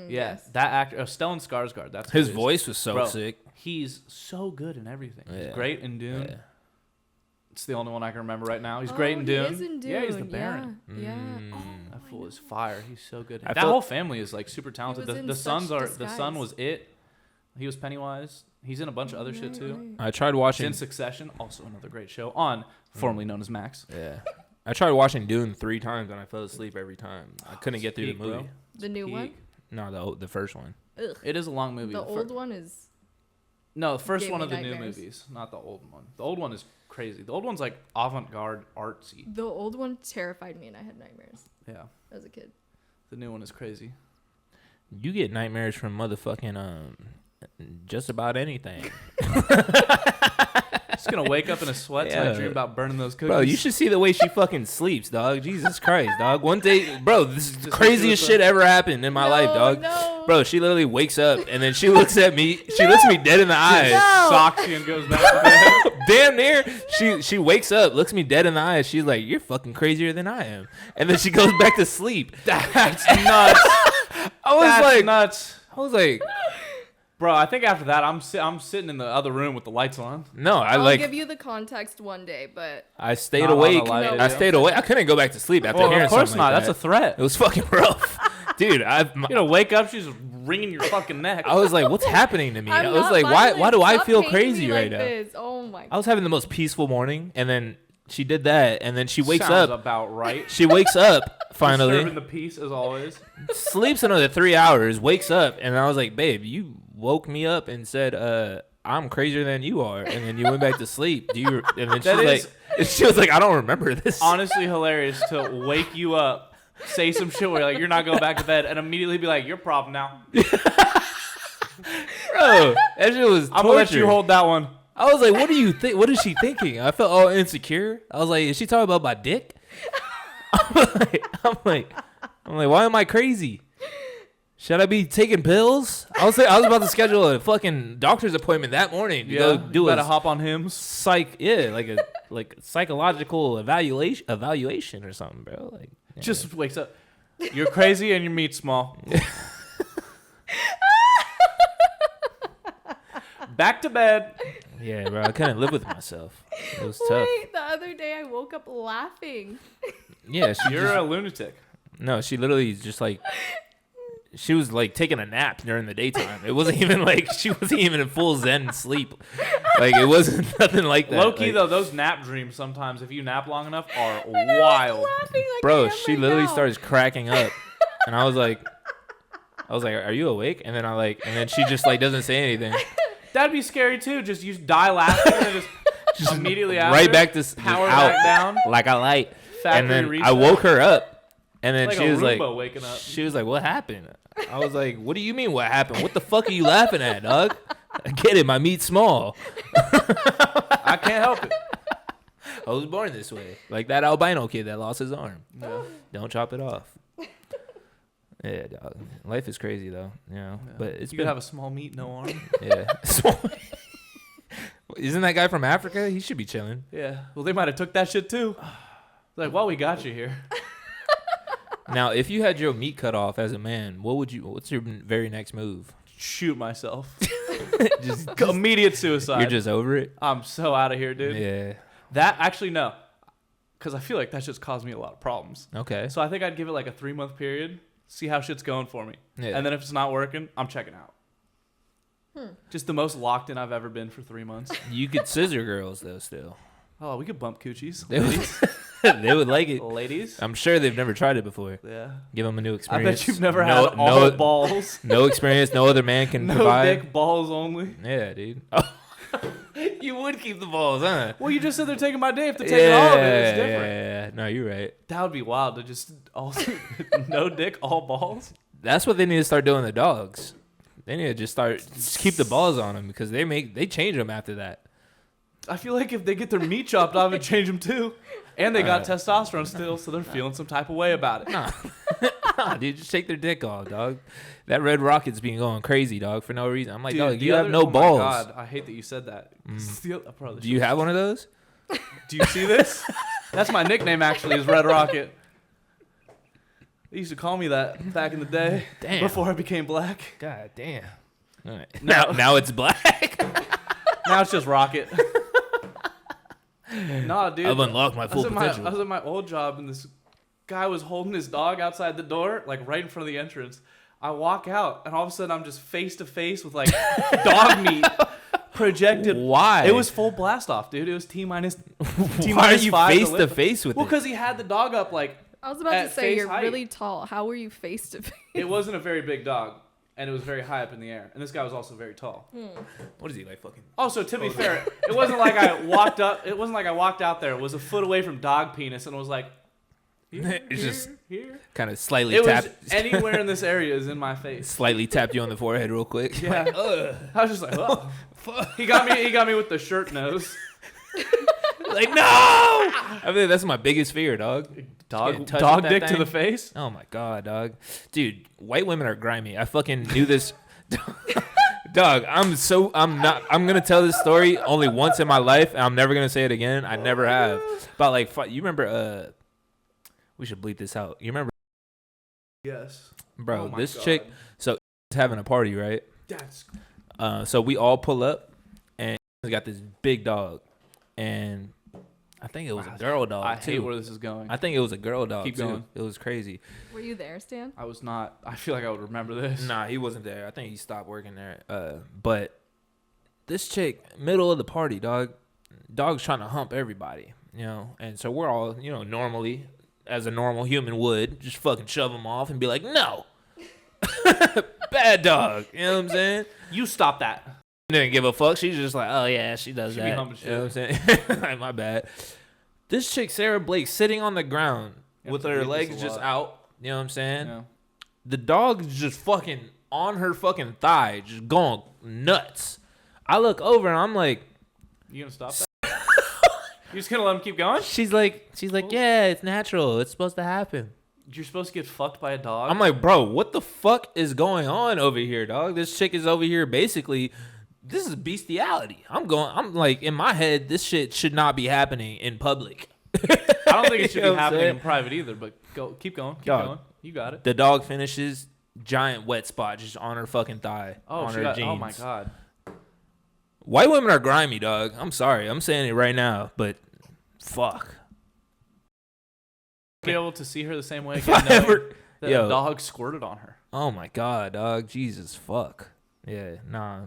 Yes. That actor, Stellan Skarsgård. That's His who it is. voice was so Bro, sick. He's so good in everything. He's Yeah. great in Dune. Yeah. It's the only one I can remember right now. He's great in He Dune. is in Dune. Yeah, he's the Baron. Yeah. Mm. Oh, That fool is fire. He's so good. I That felt- whole family is like super talented. was in The sons such are. The son disguise. was it. He was Pennywise. He's in a bunch of other shit too. I tried He's watching. in Succession, also another great show on formerly known as Max. Yeah. I tried watching Dune 3 times and I fell asleep every time. I couldn't get through Peak, the movie. bro. The new one? Peak. No, the first one. Ugh. It is a long movie. The fir- old one is. No, the first Gave one me of the new nightmares. movies, not the old one. The old one is crazy. The old one's like avant-garde artsy. The old one terrified me and I had nightmares Yeah. as a kid. The new one is crazy. You get nightmares from motherfucking just about anything. Just gonna wake up in a sweat till I Yeah. dream about burning those cookies. Bro, you should see the way she fucking sleeps, dog. Jesus Christ, dog. One day, bro, this is the Just craziest like- shit ever happened in my life, dog. No. Bro, she literally wakes up and then she looks at me. She looks me dead in the eyes. No. Socks you and goes back to bed. Damn near. She wakes up, looks me dead in the eyes. She's like, "You're fucking crazier than I am," and then she goes back to sleep. That's nuts. I was That's like, nuts. I was like, Bro, I think after that, I'm sitting in the other room with the lights on. no, I I'll like. give you the context one day, but I stayed Not on awake. a light I video. stayed awake. I couldn't go back to sleep after Well, hearing of course something not. like That's a that. threat. It was fucking rough, dude. You know, wake up, she's wringing your fucking neck. I was like, what's happening to me? I'm I was not like, why violent. do I Stop feel painting crazy me right like now? this. Oh my. I was having the most peaceful morning, and then she did that, and then she wakes Sounds up. about right. She wakes up Serving finally, the peace as always. sleeps another 3 hours, wakes up, and I was like, babe, you woke me up and said, I'm crazier than you are, and then you went back to sleep. Do you? And then That is- she was like, I don't remember this. Honestly, hilarious to wake you up, say some shit where you're like, you're not going back to bed, and immediately be like, your problem now. Bro, that shit was torture. I'm gonna let you hold that one. I was like, what do you think? What is she thinking? I felt all insecure. I was like, is she talking about my dick? I'm like, why am I crazy? Should I be taking pills? I was about to schedule a fucking doctor's appointment that morning to go do gotta hop on Hims. like psychological evaluation or something, bro. Like, yeah. Just wakes up. You're crazy and your meat's small. Back to bed. Yeah, bro. I couldn't live with myself. It was tough. Wait, the other day I woke up laughing. Yeah, You're a lunatic. No, she literally just like she was like taking a nap during the daytime. It wasn't even like she wasn't even in full zen sleep. Like it wasn't nothing like that. Low key like, though, those nap dreams sometimes, if you nap long enough, are wild. Laughing like bro, I she am right literally now. starts cracking up, and I was like, "Are you awake?" And then she just like doesn't say anything. That'd be scary too. Just you die laughing and just immediately after Right back to power out, back down. like I light. Factory And then reset. I woke her up, and then Like she a was like, Roomba waking up. she was like, "What happened?" I was like, "What do you mean? What happened? What the fuck are you laughing at, dog? I get it. My meat's small. I can't help it. I was born this way, like that albino kid that lost his arm. No. Don't chop it off." Yeah, dog. Life is crazy though, you know. Yeah. But it's You been could have a small meat, no arm. yeah. Isn't that guy from Africa? He should be chilling. Yeah. Well, they might have took that shit too. Like, well, we got you here. Now, if you had your meat cut off as a man, what's your very next move? Shoot myself. just Immediate suicide. You're just over it? I'm so out of here, dude. Yeah. That actually no, because I feel like that just caused me a lot of problems. Okay. So I think I'd give it like a 3-month period, see how shit's going for me, Yeah. and then if it's not working, I'm checking out. Just the most locked in I've ever been for 3 months. You could scissor girls though still. Oh, we could bump coochies. They would, they would like it. Ladies. I'm sure they've never tried it before. Yeah. Give them a new I experience. bet you've never had all balls. No experience. No other man can No provide. dick, balls only. Yeah, dude. Oh. You would keep the balls, huh? Well, you just said they're taking my day. If they're taking all of it, it's different. Yeah. No, you're right. That would be wild to just all no dick, all balls. That's what they need to start doing to dogs. They need to just keep the balls on them because they change them after that. I feel like if they get their meat chopped off, it'd change them too. And they got testosterone still, so they're feeling some type of way about it. Nah, dude, just take their dick off, dog. That red rocket's been going crazy, dog, for no reason. I'm like, Dude, dog, the you have other- no balls. Oh my God, I hate that you said that. Do you have one of those? Do you see this? That's my nickname actually, is Red Rocket. They used to call me that back in the day. Damn. Before I became black. God damn. All right. No. Now it's black. Now it's just Rocket. Nah, dude. I've unlocked my full potential. I was at my old job, and this guy was holding his dog outside the door, like right in front of the entrance. I walk out, and all of a sudden, I'm just face to face with like dog meat projected. Why? It was full blast off, dude. It was T minus. Why are you face to face with Well, it? because he had the dog up like. I was about At to say face you're height. really tall. How were you face to face? It wasn't a very big dog, and it was very high up in the air. And this guy was also very tall. What is he like? Fucking. Also, to be fair, it wasn't like I walked up. It wasn't like I walked out there. It was a foot away from dog penis, and was like, here, It's here, just here. kind of slightly It tapped. was anywhere in this area is in my face. Slightly tapped you on the forehead real quick. Yeah. I was just like, oh. He got me with the shirt nose. Like no. I mean that's my biggest fear, dog. Getting touched Dog with that dick to thing. the face. Oh my god, dog. Dude, white women are grimy. I fucking knew this. Dog, I'm gonna tell this story only once in my life, and I'm never gonna say it again. I never have. But like, you remember? We should bleep this out. You remember, Yes. bro? Oh my This God. chick, so having a party, right? That's So we all pull up, and we got this big dog, and I think it was a girl dog. I too. hate where this is going. I think it was a girl dog. Keep too. going. It was crazy. Were you there, Stan? I was not. I feel like I would remember this. Nah, he wasn't there. I think he stopped working there. But this chick, middle of the party, dog's trying to hump everybody, you know. And so we're all, you know, normally, as a normal human would, just fucking shove him off and be like, no, bad dog. You know what I'm saying? You stop that. Didn't give a fuck. She's just like, oh yeah, she does She be that. humping You know what I'm saying? Like, my bad. This chick, Sarah Blake, sitting on the ground You with have to her read this legs a just lot. out. You know what I'm saying? Yeah. The dog's just fucking on her fucking thigh, just going nuts. I look over and I'm like, You gonna stop that? You just gonna let him keep going? She's like, yeah, it's natural. It's supposed to happen. You're supposed to get fucked by a dog? I'm like, bro, what the fuck is going on over here, dog? This chick is over here basically. This is bestiality. I'm like, in my head, this shit should not be happening in public. I don't think it should You know be what I'm happening saying? in private either, but keep going. Dog. Going. You got it. The dog finishes, giant wet spot just on her fucking thigh. Oh, on her jeans. oh my God. White women are grimy, dog. I'm sorry. I'm saying it right now, but fuck. Be able to see her the same way If again, I ever, that yo, a dog squirted on her. oh my God, dog. Jesus, fuck. Yeah, nah.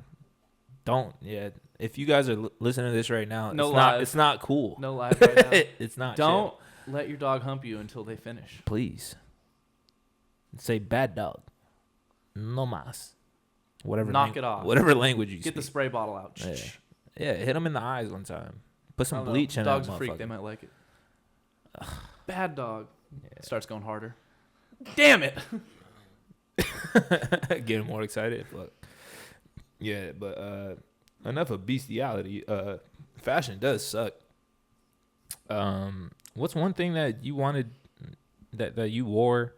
Don't. Yeah. If you guys are listening to this right now, No it's live. not. It's not cool. No lies right now. It's not. Don't chill. let your dog hump you until they finish. Please. Say bad dog. No mas. Whatever. Knock it off. Whatever language you Get the speak. spray bottle out. Yeah. Yeah, hit them in the eyes one time. Put some bleach in that Dog's a freak. motherfucker. They might like it. Bad dog. Starts going harder. Damn it. Getting more excited. Look. Yeah, but enough of bestiality. Fashion does suck. What's one thing that you wanted that you wore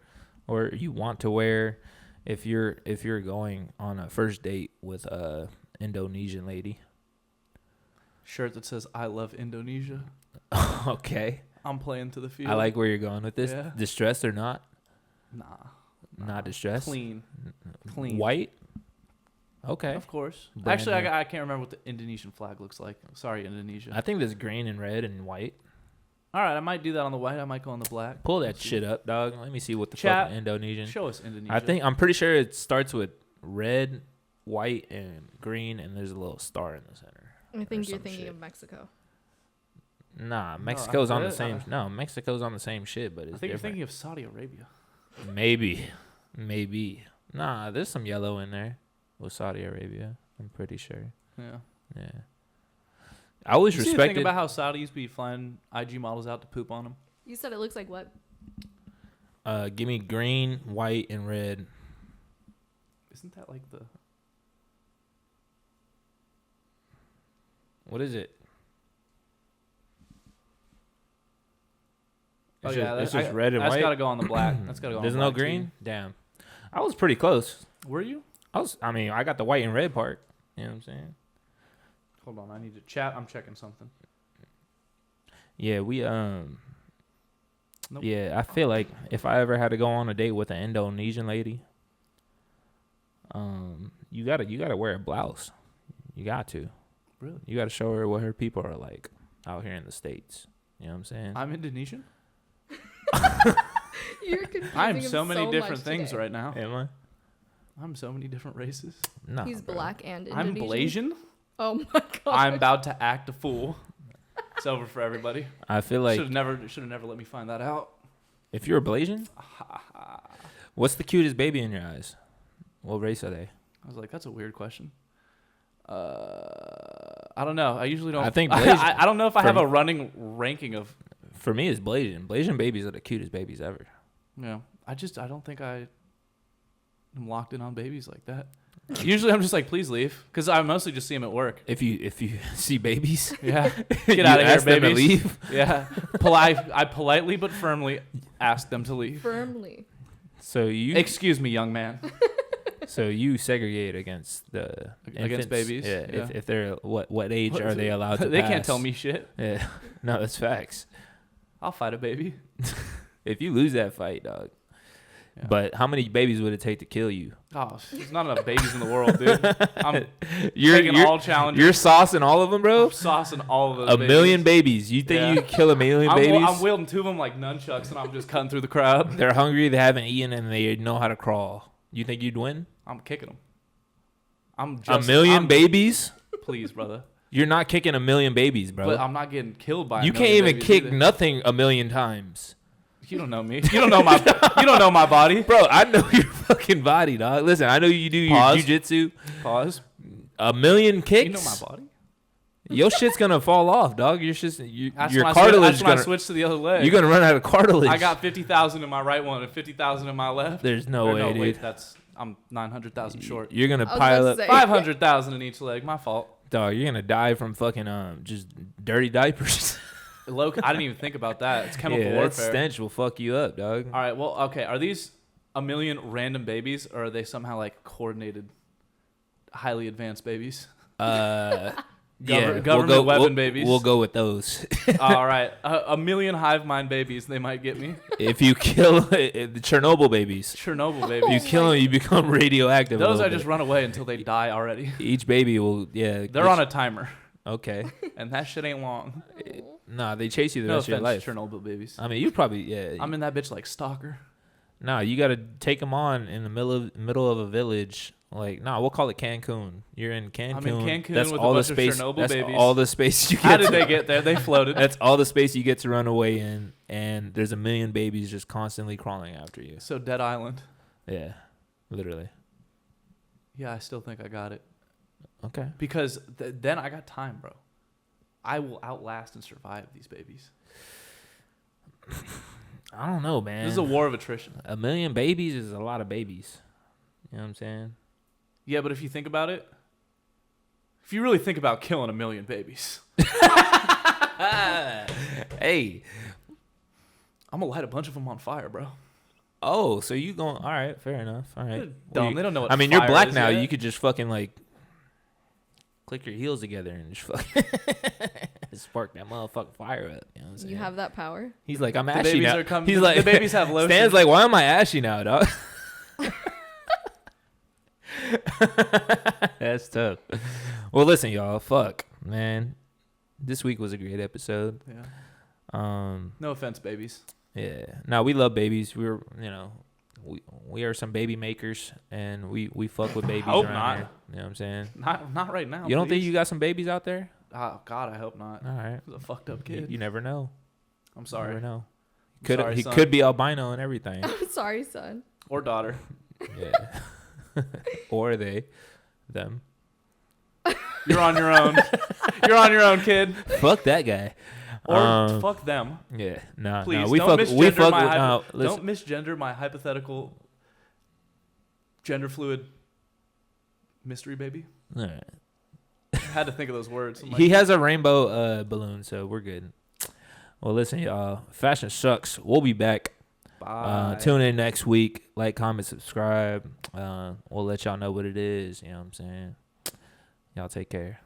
or you want to wear if you're going on a first date with a Indonesian lady? Shirt that says "I love Indonesia." Okay. I'm playing to the field. I like where you're going with this. Yeah. Distressed or not? Nah. Not distressed. Clean. White. Okay. Of course. Brand Actually, new. I can't remember what the Indonesian flag looks like. Sorry, Indonesia. I think there's green and red and white. All right, I might do that on the white. I might go on the black. Pull that Let's see. shit up, dog. Let me see what the Chat, fuck Indonesian. Show us Indonesia. I'm pretty sure it starts with red, white, and green, and there's a little star in the center. I think you're some thinking shit. of Mexico. Nah, No, Mexico's on the really? same. No, Mexico's on the same shit, but it's I think you're different. thinking of Saudi Arabia. Maybe. Nah, there's some yellow in there with Saudi Arabia. I'm pretty sure. Yeah. Yeah. I always You see the thing respected. about how Saudis be flying IG models out to poop on them? You said it looks like what? Give me green, white, and red. Isn't that like the... What is it? Oh, It's yeah. just, it's just red and That's white. got to go on the black. That's got to go on There's the no black, too. green. Damn, I was pretty close. Were you? I mean, I got the white and red part. You know what I'm saying? Hold on. I need to chat. I'm checking something. Yeah, we Nope. Yeah, I feel like if I ever had to go on a date with an Indonesian lady, you gotta wear a blouse. You got to. Really? You gotta show her what her people are like out here in the States. You know what I'm saying? I'm Indonesian? You're confusing I'm him so many different much things today. right now. Am I? I'm so many different races. No. He's bro. black and I'm Indonesian. Blasian. Oh my god. I'm about to act a fool. It's over for everybody. I feel like Should have never let me find that out. if you're a Blasian, what's the cutest baby in your eyes? What race are they? I was like, that's a weird question. I don't know. I usually don't. I think I don't know if I have for- a running ranking of. For me, it's Blasian. Blasian babies are the cutest babies ever. Yeah. I don't think I'm locked in on babies like that. Usually I'm just like, please leave, because I mostly just see them at work. If you see babies, Yeah. you Get out of here, ask them to babies. leave. Yeah. I politely but firmly ask them to leave. Firmly. So you Excuse me, young man. so you segregate against the Against infants. babies, Yeah. yeah. If they're what age are they allowed to? They can't pass? tell me shit. Yeah. No, that's facts. I'll fight a baby. If you lose that fight, dog. Yeah. But how many babies would it take to kill you? Oh, there's not enough babies in the world, dude. I'm You're taking all challenges. You're saucing all of them, bro. I'm saucing all of those. A babies. million babies. You think Yeah. you could kill a million babies? I'm wielding two of them like nunchucks, and I'm just cutting through the crowd. They're hungry. They haven't eaten, and they know how to crawl. You think you'd win? I'm kicking them. A million babies? Please, brother. You're not kicking a million babies, bro. But I'm not getting killed by. You a can't million even babies kick either. nothing a million times. You don't know me. You don't know my. You don't know my body. Bro, I know your fucking body, dog. Listen, I know you do Pause. your jujitsu. Pause. A million kicks. You know my body. Your shit's gonna fall off, dog. Your That's your when cartilage That's is when I gonna. switch to the other leg. You're gonna run out of cartilage. I got 50,000 in my right one and 50,000 in my left. There's no Or way, dude. wait, I'm 900,000 short. You're gonna I was pile about up. to say. 500,000 in each leg. My fault. Dog, you're gonna die from fucking just dirty diapers. Low, I didn't even think about that. It's chemical That warfare. stench will fuck you up, dog. All right. Well, okay. Are these a million random babies, or are they somehow like coordinated, highly advanced babies? Government weapon babies. We'll go with those. All right. A million hive mind babies. They might get me. If you kill the Chernobyl babies, Chernobyl if babies. you kill them, you become radioactive. Those I just run away until they die already. Each baby will, They're on a timer, Okay. and that shit ain't long. Nah, they chase you the No rest of your offense, life. Chernobyl babies. I mean, you probably I'm in that bitch like stalker. Nah, you gotta take them on in the middle of a village. Like, nah, we'll call it Cancun. You're in Cancun. I'm in Cancun that's with all a the bunch of space. Chernobyl That's babies. all the space you get. How did they get there? They floated. That's all the space you get to run away in, and there's a million babies just constantly crawling after you. So Dead Island. Yeah, literally. Yeah, I still think I got it. Okay. Because then I got time, bro. I will outlast and survive these babies. I don't know, man. This is a war of attrition. A million babies is a lot of babies. You know what I'm saying? Yeah, but if you think about it, if you really think about killing a million babies, Hey. I'm gonna light a bunch of them on fire, bro. Oh, so you going? All right, fair enough. All right. Dumb. They don't know what I mean, you're fire black is now. yet. You could just fucking like click your heels together and just fucking spark that motherfucking fire up. You know what I'm saying? You have that power. He's like, I'm The ashy babies now. are coming. He's The like, babies have lotion. Stan's like, why am I ashy now, dog? That's tough. Well, listen, y'all. Fuck, man. This week was a great episode. Yeah. No offense, babies. Yeah. No, we love babies. We're, we are some baby makers, and we fuck with babies Hope around not. here. You know what I'm saying? Not right now. You don't think please. you got some babies out there? Oh God, I hope not. All right. He's a fucked up kid. You never know. I'm You sorry. never know. Sorry, He son. could be albino and everything. I'm sorry, son. Or daughter. Yeah. Or they, them. You're on your own. You're on your own, kid. Fuck that guy. Or fuck them. Yeah. No. Please no. We don't fuck. misgender We fuck my with. No. don't Listen. misgender my hypothetical gender fluid mystery baby. All right. I had to think of those words. I'm like, He has a rainbow balloon, so we're good. Well, listen, y'all. Fashion sucks. We'll be back. bye. Tune in next week. Like, comment, subscribe. We'll let y'all know what it is. You know what I'm saying? Y'all take care.